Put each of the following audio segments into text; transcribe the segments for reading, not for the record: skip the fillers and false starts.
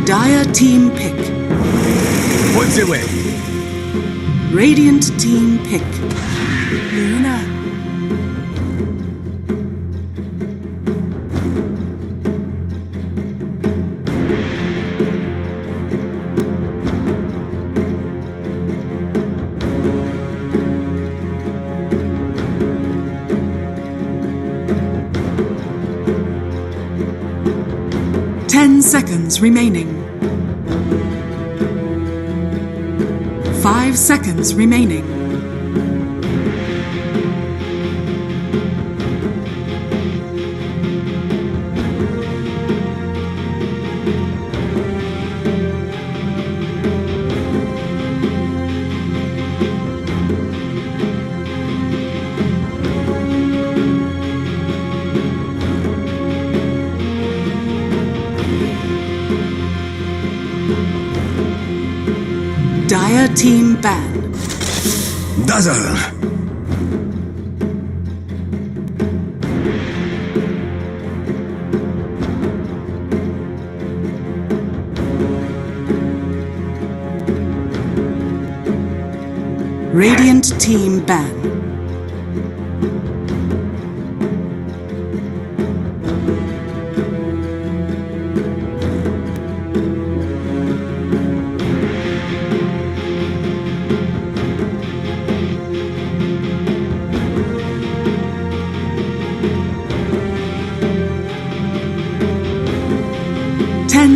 Dire team pick. What's it with? Radiant team pick. Luna. Seconds remaining. 5 seconds remaining. Dire team ban. Dazzle! Radiant team ban.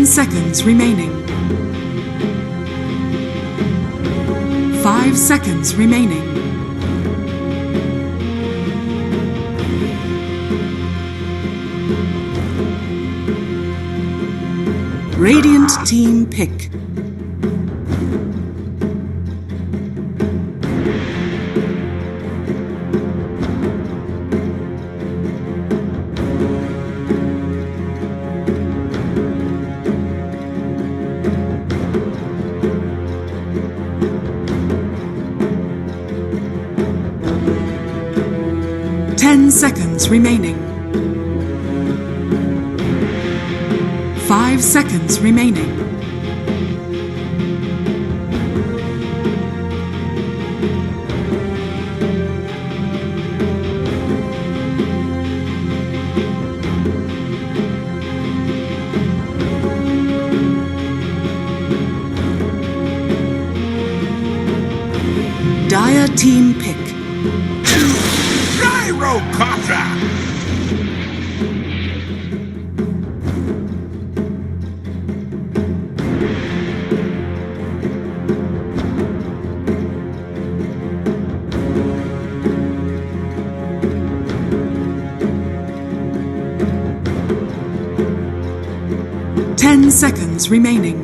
Seconds remaining. 5 seconds remaining. Radiant team pick. Seconds remaining. 5 seconds remaining. Dire team pick. Gyrocopter! 10 seconds remaining.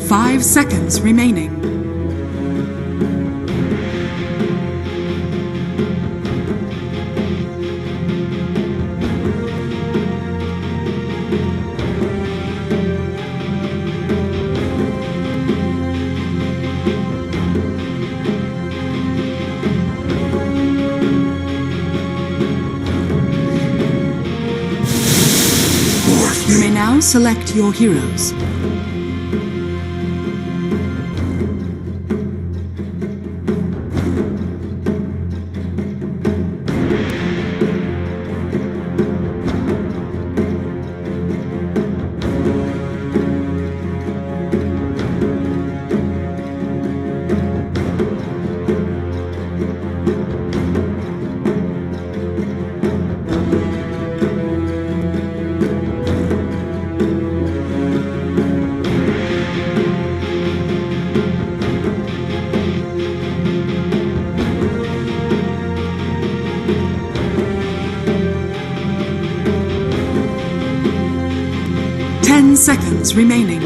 5 seconds remaining. You may now select your heroes. Seconds remaining.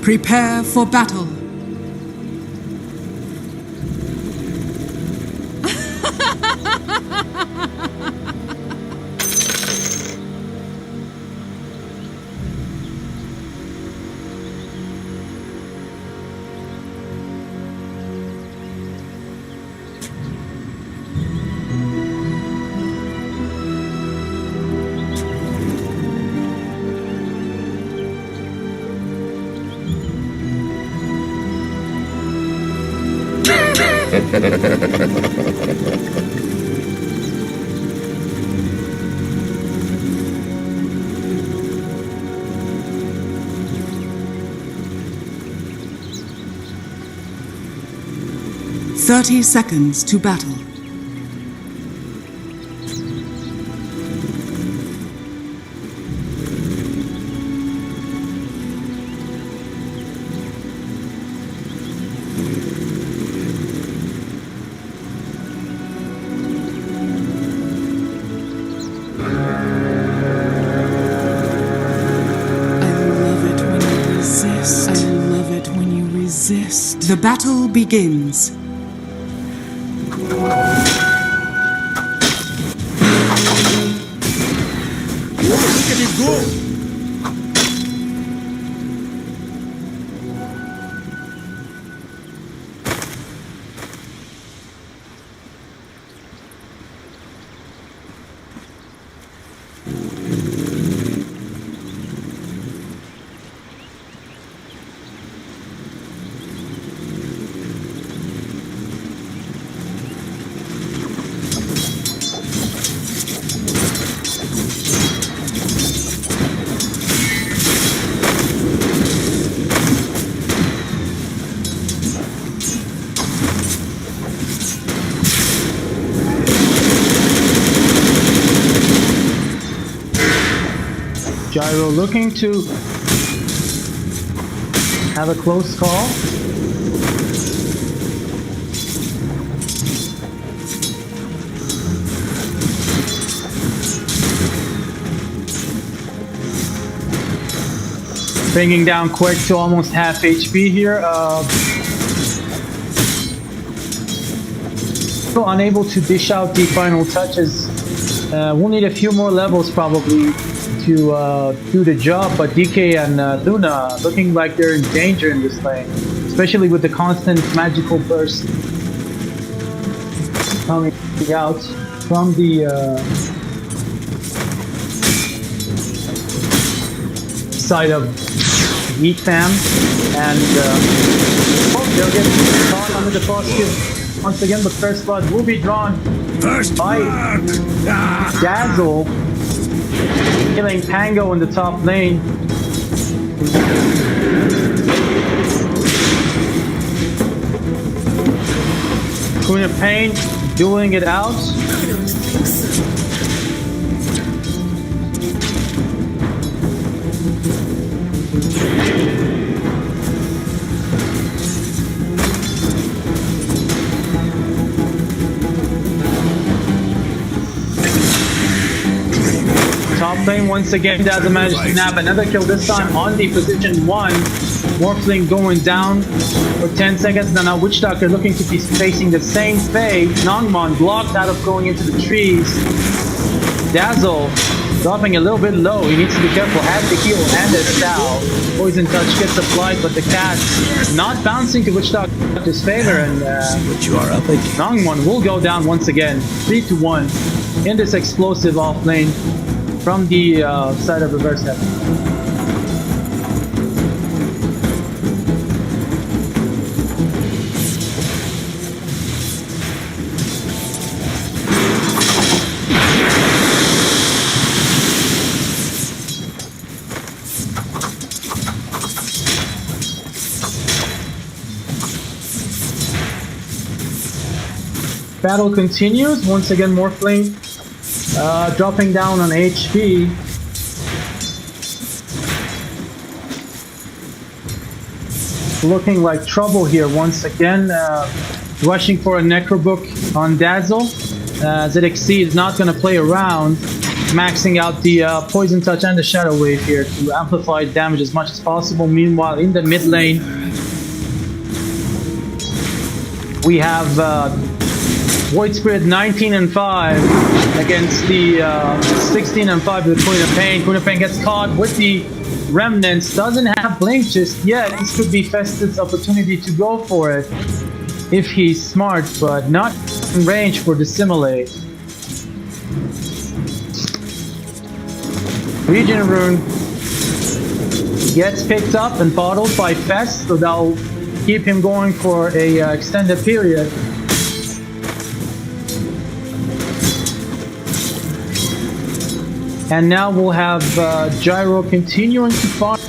Prepare for battle. Thirty seconds to battle. The battle begins. Look at it go! Gyro looking to have a close call. Bringing down quick to almost half HP here. Still unable to dish out the final touches. We'll need a few more levels probably to do the job, but DK and Luna looking like they're in danger in this lane, especially with the constant magical burst coming out from the side of Geek fam, and they'll get caught under the basket once again, but first blood will be drawn by Dazzle, killing Pango in the top lane. Queen of Pain dueling it out. Top lane once again doesn't manage to nab another kill, this time on the position 1. Morphling going down for 10 seconds. Now Witch Doctor looking to be facing the same fate. Nongmon blocked out of going into the trees. Dazzle dropping a little bit low. He needs to be careful. Has the heal and the style. Poison touch gets applied, but the cat not bouncing to Witch Doctor's favor, and Nongmon will go down once again. 3-1 in this explosive off lane from the side of Reverse Heaven. Battle continues. Once again, Morphling dropping down on HP. Looking like trouble here once again. Rushing for a Necrobook on Dazzle. ZXC is not going to play around. maxing out the poison touch and the shadow wave here to amplify damage as much as possible. Meanwhile, in the mid lane, we have Void Spirit 19 and 5 against the 16 and 5 with Queen of Pain. Queen of Pain gets caught with the Remnants, doesn't have Blink just yet. This could be Festus' opportunity to go for it if he's smart, but not in range for Dissimilate. Regen Rune gets picked up and bottled by Fest, so that'll keep him going for a extended period. And now we'll have Gyro continuing to farm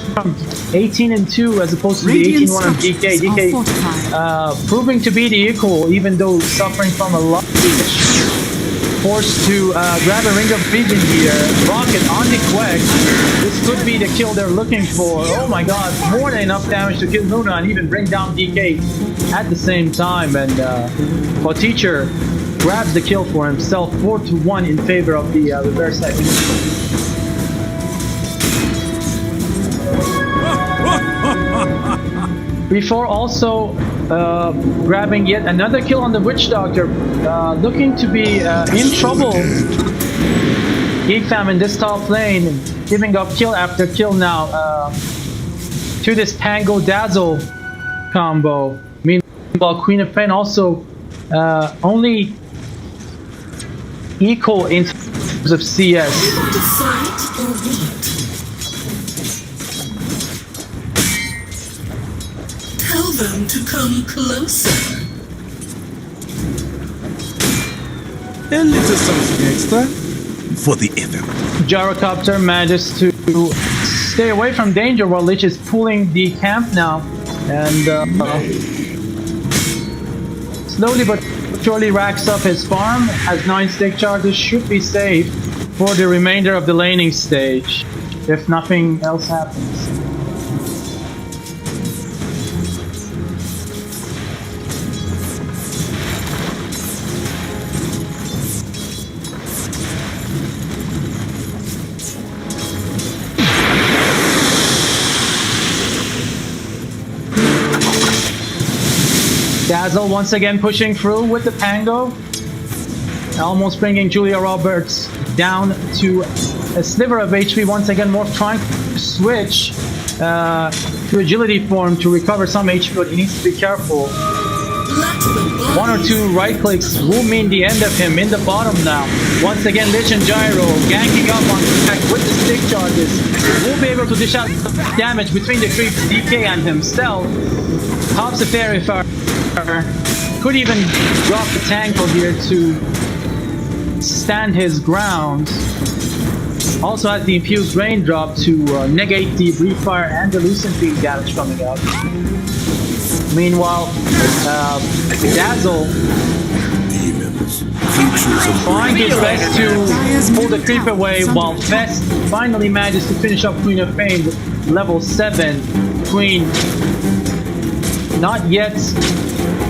18 and 2 as opposed to the 18 1 of DK. DK proving to be the equal, even though suffering from a lot of damage. Forced to grab a Ring of Vision here. Rocket on the quest. This could be the kill they're looking for. Oh my god, more than enough damage to kill Luna and even bring down DK at the same time. And Teacher grabs the kill for himself, 4-1 in favor of the reverse side. Before also grabbing yet another kill on the Witch Doctor, looking to be in trouble. Geek Fam in this top lane, giving up kill after kill now to this Pango Dazzle combo. Meanwhile, Queen of Pain also only equal in terms of CS. Tell them to come closer. A little something extra for the effort. Gyrocopter manages to stay away from danger while Lich is pulling the camp now, and slowly but surely racks up his farm. Has 9 stake charges, should be safe for the remainder of the laning stage if nothing else happens. Dazzle once again pushing through with the Pango, almost bringing Julia Roberts down to a sliver of HP once again. Morph trying to switch to agility form to recover some HP, but he needs to be careful. 1 or 2 right clicks will mean the end of him in the bottom now. Once again, Lich and Gyro ganking up on attack with the stick charges. Will be able to dish out damage between the creeps, DK and himself. Pops a Fairy Fire. Could even drop the Tangle here to stand his ground. Also has the Infused Raindrop to negate the Brief Fire and the Lucent Beam damage coming out. Meanwhile, Dazzle trying his best to pull the creep away, while Fest finally manages to finish up Queen of Pain with level 7. Queen not yet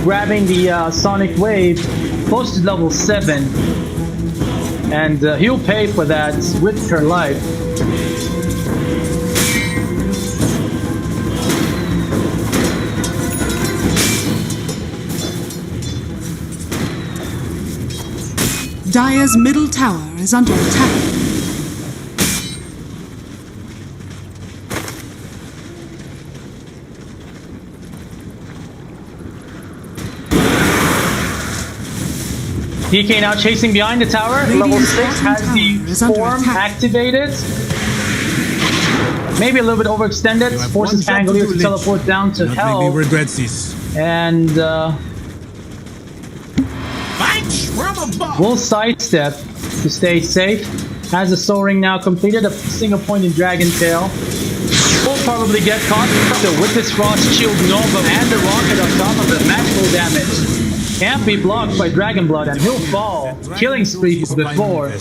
grabbing the Sonic Wave, close to level 7. And he'll pay for that with her life. Dire's middle tower is under attack. DK now chasing behind the tower. Level 6 has the form activated. Maybe a little bit overextended. Forces Pangolier to teleport down to hell. Regrets this. And will sidestep to stay safe. Has the Soul Ring now completed. A single point in Dragon Tail. Will probably get caught with this Frost Shield Nova and the Rocket on top of it. Magical damage. Can't be blocked by Dragon Blood, and he'll fall. Killing spree before.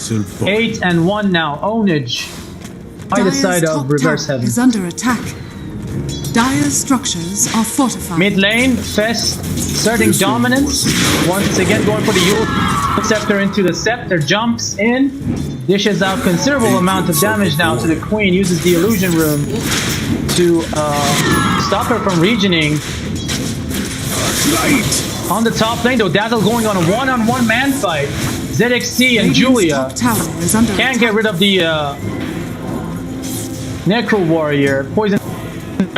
8 and 1 now. Ownage by the side of Reverse Heaven. Is under attack. Dire's structures are fortified. Mid lane, Fest asserting dominance. Once again going for the Yule Scepter into the Scepter. Jumps in. dishes out considerable amount of damage now to the queen, uses the illusion room to stop her from regioning. On the top lane though, Dazzle going on a one-on-one man fight. ZXC and Julia can't get rid of the Necro Warrior. Poison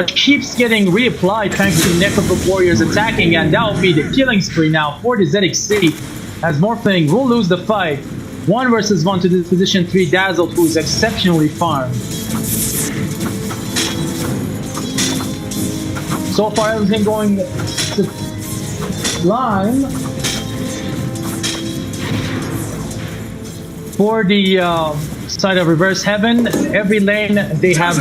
keeps getting reapplied thanks to Necro Warriors attacking, and that will be the killing spree now for the ZXC, as Morphling will lose the fight. 1 versus 1 to this position 3 Dazzle, who is exceptionally farmed. So far everything going to line for the side of Reverse Heaven. Every lane they have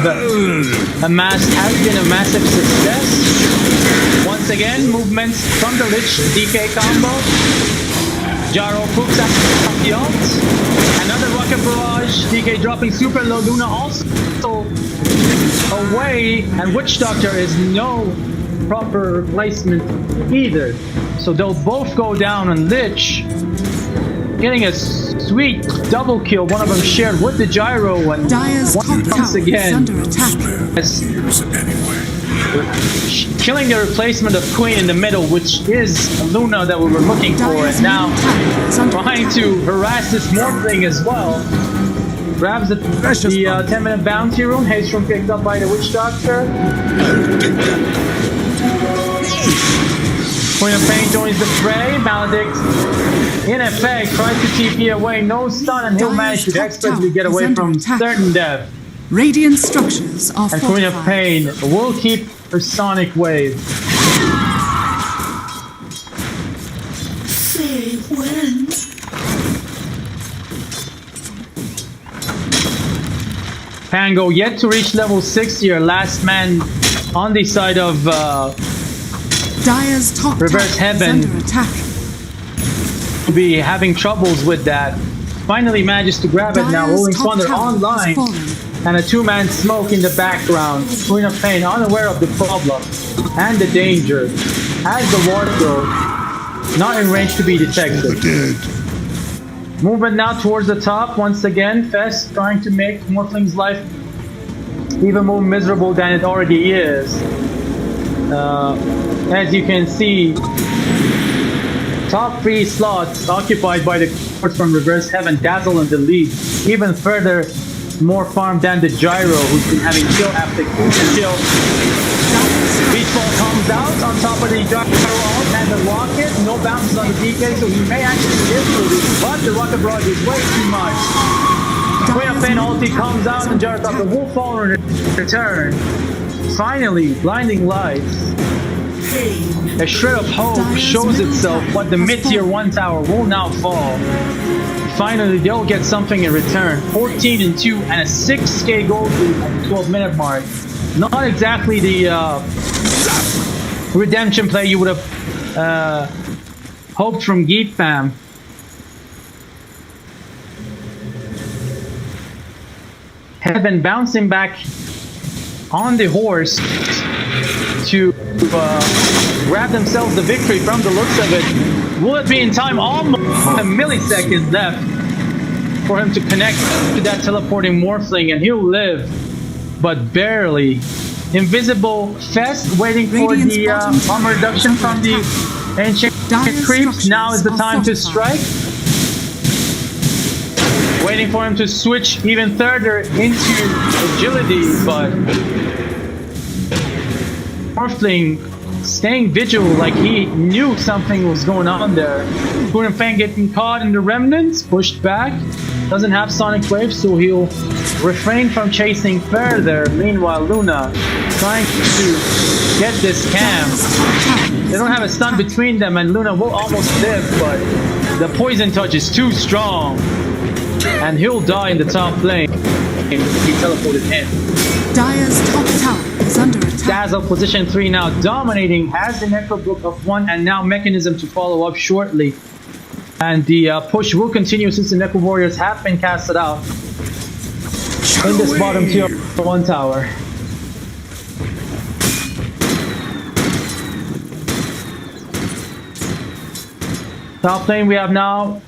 amassed has been a massive success. Once again, movements from the Lich DK combo. Jaro poops out the ult. Another rocket barrage. DK dropping super low. Luna also away, and Witch Doctor is no proper replacement either. So they'll both go down on Lich, getting a sweet double kill. One of them shared with the gyro, and once again under attack. Killing the replacement of Queen in the middle, which is Luna that we were looking for, and now trying to harass this Morphling as well. Grabs the 10-minute bounty rune. Haste rune picked up by the Witch Doctor. Queen of Pain joins the fray. Maledict, in effect, tries to TP away. No stun, and he'll manage to expertly get away from certain death. Radiant structures are And Queen of Pain will keep her Sonic Wave. Say when. Pango yet to reach level 6 here. Last man on the side of Dire's top Reverse tower is Heaven. under attack. To be having troubles with that. Finally manages to grab it now. Dire's Rolling top Thunder tower has online. fallen. And a 2-man smoke in the background. Queen of Pain unaware of the problem and the danger. As the ward though, not in range to be detected. Movement now towards the top. Once again, Fest trying to make Morphling's life even more miserable than it already is. As you can see, top 3 slots occupied by the courts from Reverse Heaven. Dazzle in the lead. Even further, more farm than the Gyro, who's been having kill after kill. Beach Ball comes out on top of the Gyro ult and the rocket. No bounces on the DK, so he may actually live through this, but the rocket barrage is way too much. Queen of Pain ulti comes out, and Gyro Doctor will fall in return. Finally, blinding lights. A shred of hope shows itself, but the mid-tier 1 tower will now fall. Finally, they'll get something in return. 14-2 and a 6k gold lead at the 12-minute mark. Not exactly the redemption play you would have hoped from Geek fam. Have been bouncing back on the horse to grab themselves the victory from the looks of it. Will it be in time? Almost a millisecond left for him to connect to that teleporting Morphling, and he'll live, but barely. Invisible Fest waiting for the armor reduction from the Ancient Creeps. Now is the time to strike. Waiting for him to switch even further into agility, but Morphling staying vigilant like he knew something was going on there. Queen of Pain getting caught in the remnants, pushed back. Doesn't have Sonic Wave, so he'll refrain from chasing further. Meanwhile, Luna trying to get this cam. They don't have a stun between them, and Luna will almost live, but the poison touch is too strong. And he'll die in the top lane. He teleported in. Dire's top tower is under attack. Dazzle position 3 now, dominating, has the Necro Book of 1, and now Mechanism to follow up shortly. And the push will continue since the Necro Warriors have been casted out in this bottom tier 1 tower. Top lane we have now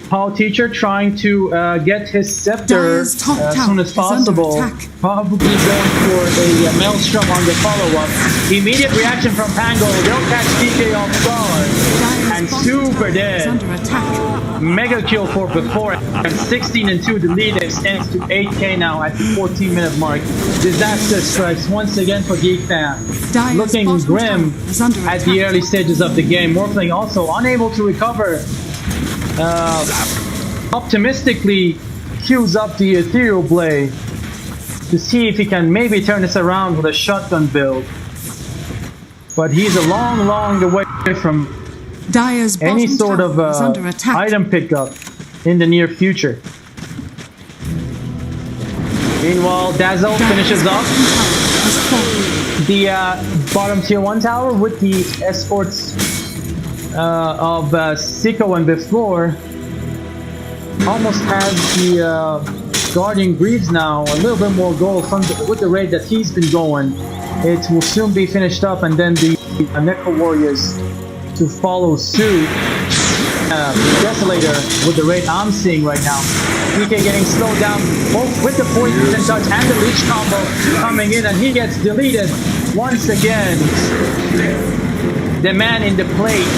Paul Teacher trying to get his scepter Dire's top as tower soon as is under possible. attack. Probably going for a maelstrom on the follow-up. Immediate reaction from Pango. They'll catch DK off guard. Dire's And bottom super tower is dead. under attack. Mega kill for before. And 16-2. The lead extends to 8k now at the 14-minute mark. Disaster strikes once again for Geek Fan. Dire's Looking bottom grim tower is under at the attack. early stages of the game. Morphling also unable to recover. Optimistically queues up the Ethereal Blade to see if he can maybe turn this around with a shotgun build. But he's a long way from Dire's any bottom sort of tower is under attack. item pickup in the near future. Meanwhile, Dazzle finishes off the bottom tier 1 tower with the escorts of Sicko and before. Almost has the Guardian Greaves now, a little bit more gold from with the raid that he's been going. It will soon be finished up, and then the Necro Warriors to follow suit. Desolator with the raid I'm seeing right now. DK getting slowed down both with the Poison Touch and the Leech combo coming in, and he gets deleted once again. The man in the plate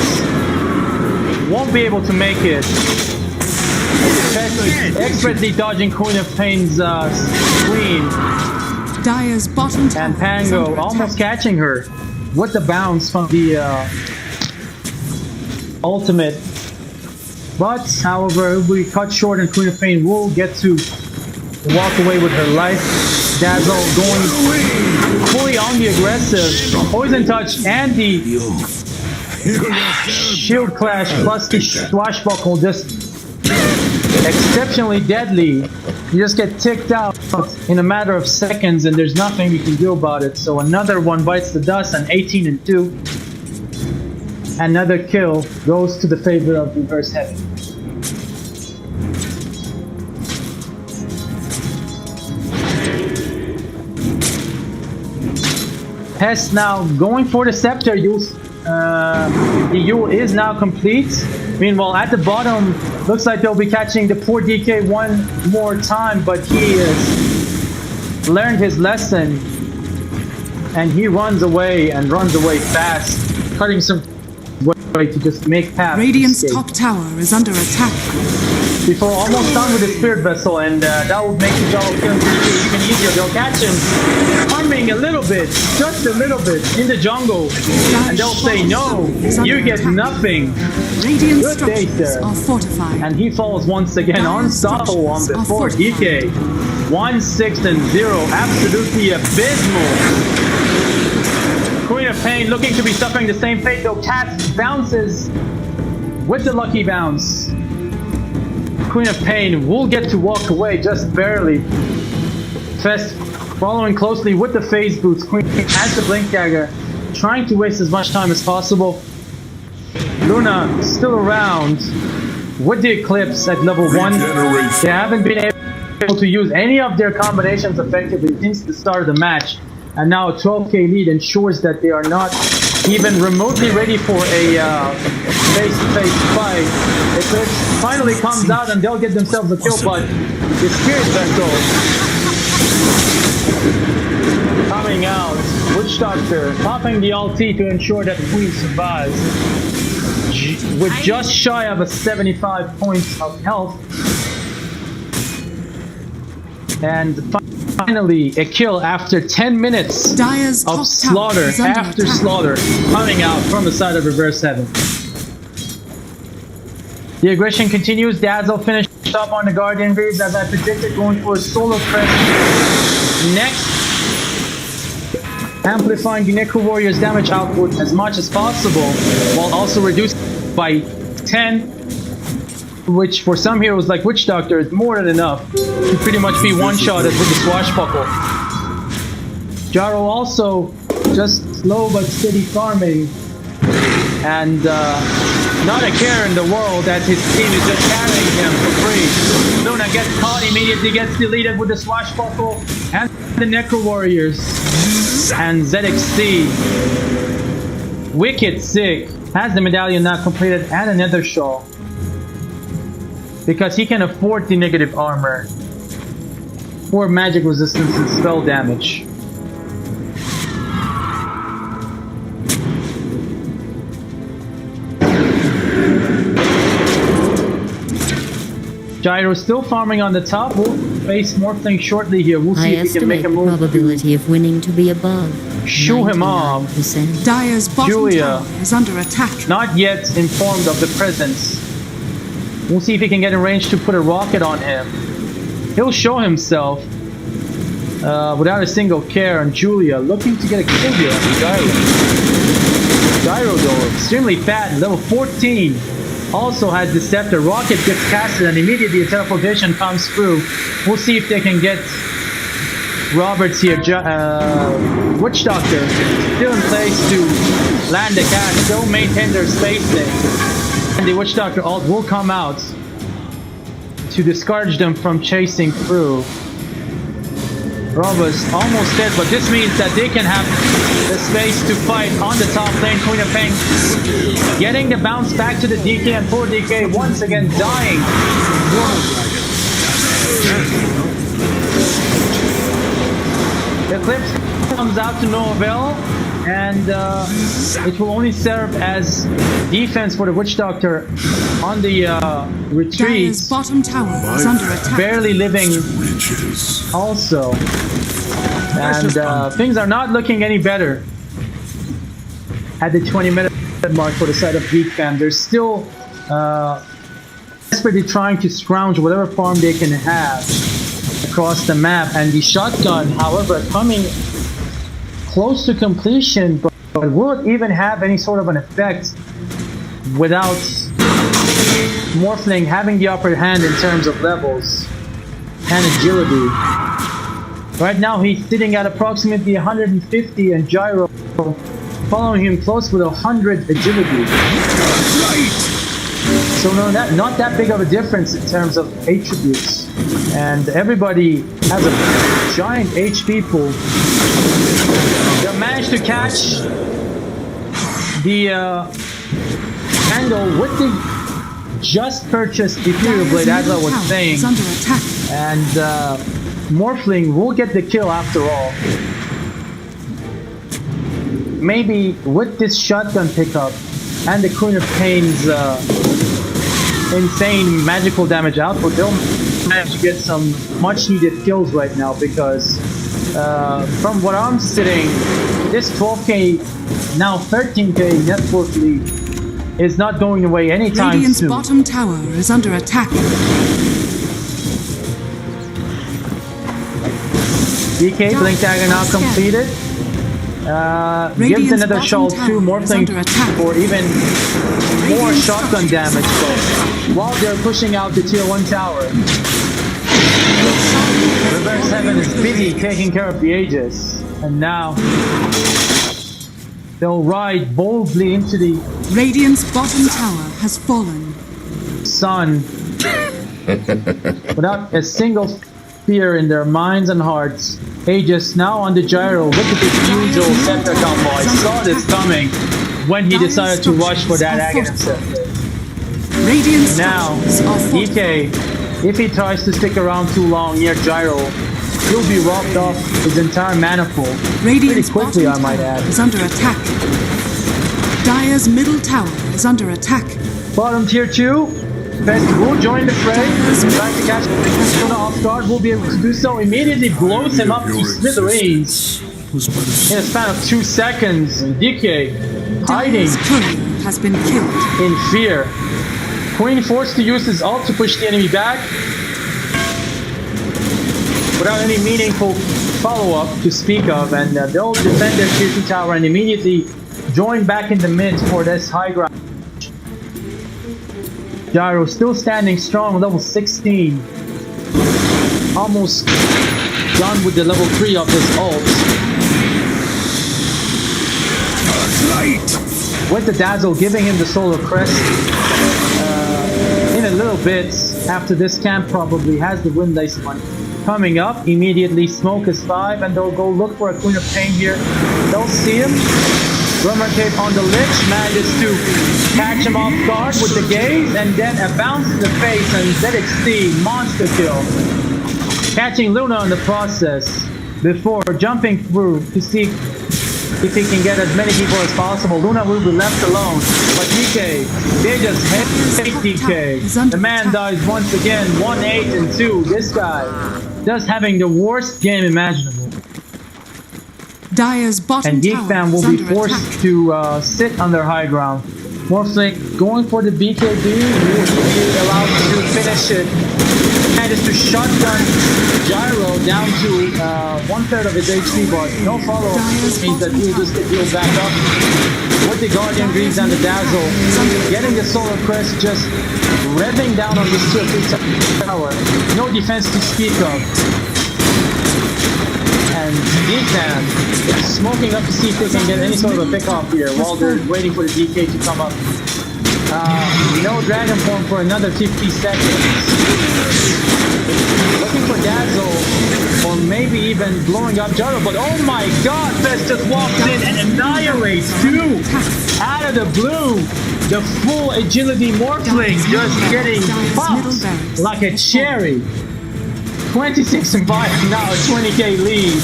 won't be able to make it. Expertly dodging Queen of Pain's queen. Dire's bottom tower And is Pango under almost attack. catching her with the bounce from the ultimate. But, however, it will be cut short and Queen of Pain will get to walk away with her life. Dazzle going fully on the aggressive. Poison Touch and the Shield Clash plus the Swashbuckle just exceptionally deadly. You just get ticked out in a matter of seconds and there's nothing you can do about it. So another one bites the dust, and 18-2. Another kill goes to the favor of Reverse Heavy. Pest now going for the scepter use. The U is now complete. Meanwhile, at the bottom, looks like they'll be catching the poor DK one more time, but he has learned his lesson and he runs away and runs away fast, cutting some way to just make path. Radiant's escape. top tower is under attack. Before almost done with the Spirit Vessel, and that would make the job of killing DK even easier. They'll catch him coming a little bit, just a little bit, in the jungle, and they'll say, no, you get nothing. Radiant Good day, structures sir. are fortified. And he falls once again, unstoppable on before DK. 1-6-0, absolutely abysmal. Queen of Pain looking to be suffering the same fate, though Cat bounces with the lucky bounce. Queen of Pain will get to walk away just barely. Fest following closely with the phase boots. Queen has the blink dagger, trying to waste as much time as possible. Luna still around with the Eclipse at level 1. They haven't been able to use any of their combinations effectively since the start of the match. And now a 12k lead ensures that they are not even remotely ready for a face-to-face fight. Eclipse finally comes out and they'll get themselves a kill, but the Spirit Vessel coming out. Witch Doctor popping the ulti to ensure that the Queen survives. With just shy of a 75 points of health. And finally, a kill after 10 minutes Dire's top of slaughter tower is under after attack. slaughter coming out from the side of Reverse Heaven. The aggression continues. Dazzle finished up on the Guardian Greaves as I predicted, going for a solo crest next. Amplifying the Necro Warrior's damage output as much as possible, while also reducing by 10, which for some heroes like Witch Doctor is more than enough to pretty much be one-shotted with the Swashbuckle. Jaro also just slow but steady farming, and not a care in the world that his team is just carrying him for free. Luna gets caught, immediately gets deleted with the Swashbuckle and the Necro Warriors. And ZXC, wicked sick, has the medallion now completed and another shawl. because he can afford the negative armor or magic resistance and spell damage. Gyro still farming on the top. We'll face Morphling shortly here. We'll see I if we can make estimate a the move. probability of winning to be above Shoo him off. 99%. Dire's bottom Julia. tower is under attack. Not yet informed of the presence. We'll see if he can get in range to put a rocket on him. He'll show himself without a single care, and Julia looking to get a kill here on Gyro. Gyro though, extremely fat, level 14. Also has Deceptor. Rocket gets casted and immediately a teleportation comes through. We'll see if they can get Roberts here. Witch Doctor still in place to land the cast, still maintain their spacing. And the Witch Doctor ult will come out to discourage them from chasing through. Roberts almost dead, but this means that they can have the space to fight on the top lane. Queen of Pain getting the bounce back to the DK, and poor DK once again dying. The Eclipse comes out to no avail, and it will only serve as defense for the Witch Doctor on the retreat. Dire's bottom tower is under attack. Barely living also. And things are not looking any better at the 20-minute mark for the side of Geek fam. They're still desperately trying to scrounge whatever farm they can have across the map. And the shotgun, however, coming close to completion, but will it even have any sort of an effect without Morphling having the upper hand in terms of levels and agility? Right now he's sitting at approximately 150, and Gyro following him close with 100 agility. So no, not that big of a difference in terms of attributes. And everybody has a giant HP pool. They managed to catch the angle with the just purchased Ethereal Blade, as I was saying. Is under attack. And Morphling will get the kill after all. Maybe with this shotgun pickup and the Queen of Pain's insane magical damage output, they'll manage to get some much needed kills right now, because from what I'm sitting, this 12k, now 13k net worth lead is not going away anytime Radiant's soon. bottom tower is under attack. DK Blink Dagger now completed. Gives another shot to Morphling for even more shotgun damage. But while they're pushing out the tier 1 tower, Reverse Heaven is busy taking care of the Aegis. And now they'll ride boldly into the Radiant's bottom tower has fallen. sun without a single fear in their minds and hearts. Aegis now on the Gyro. Look at this huge old scepter combo. I saw this coming when he decided to rush for that Aghanim scepter. Radiant's Now, structures are fortified. DK, if he tries to stick around too long near Gyro, he'll be robbed off his entire mana pool pretty Radiant's quickly, I bottom might tower add. is under attack. Dire's middle tower is under attack. Bottom tier 2, Fest will join the fray, trying to catch Persona off guard, will be able to do so, immediately blows him up to smithereens in a span of 2 seconds. DK hiding Dire's courier has been killed. in fear. Queen forced to use his ult to push the enemy back without any meaningful follow-up to speak of, and they'll defend their tier 2 tower and immediately join back in the mid for this high ground. Gyro still standing strong, level 16. Almost done with the level 3 of his ult. With the Dazzle giving him the Solar Crest in a little bit after this camp probably has the Wind Lace one coming up. Immediately Smoke is 5, and they'll go look for a Queen of Pain here. They'll see him. Rumor Cape on the Lich manages to catch him off guard with the gaze and then a bounce in the face and ZXT monster kill. Catching Luna in the process before jumping through to see if he can get as many people as possible. Luna will be left alone, but DK, they just hate DK. The man dies once again, 1-8 and 2. This guy just having the worst game imaginable. Dire's bottom And Geek tower Fam will is be under forced attack. to sit on their high ground. Morphling going for the BKB, will be allowed to finish it. Manages to shotgun Gyro down to 1/3 of his HP, but no follow-up means that he'll just get healed back up. With the Guardian Greaves and the Dazzle, getting the Solar Crest just revving down on this tier 3 tower. No defense to speak of. And Geek Fam smoking up to see if they can get any sort of a pick-off here while they're waiting for the DK to come up. No Dragon Form for another 50 seconds. Looking for Dazzle, or maybe even blowing up Gyro, but oh my god, Fest just walks in and annihilates two out of the blue. The full agility Morphling just getting popped like a cherry. 26 and 5, now a 20k lead.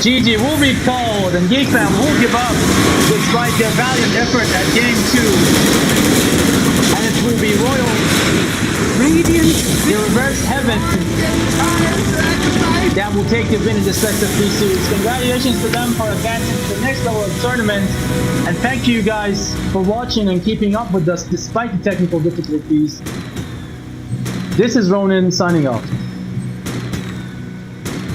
GG will be called and Geek Fam will give up despite their valiant effort at game 2. And it will be Royal Radiant the reverse heaven that will take the win in this best of 3 series. Congratulations to them for advancing to the next level of tournament. And thank you guys for watching and keeping up with us despite the technical difficulties. This is Ronan signing off.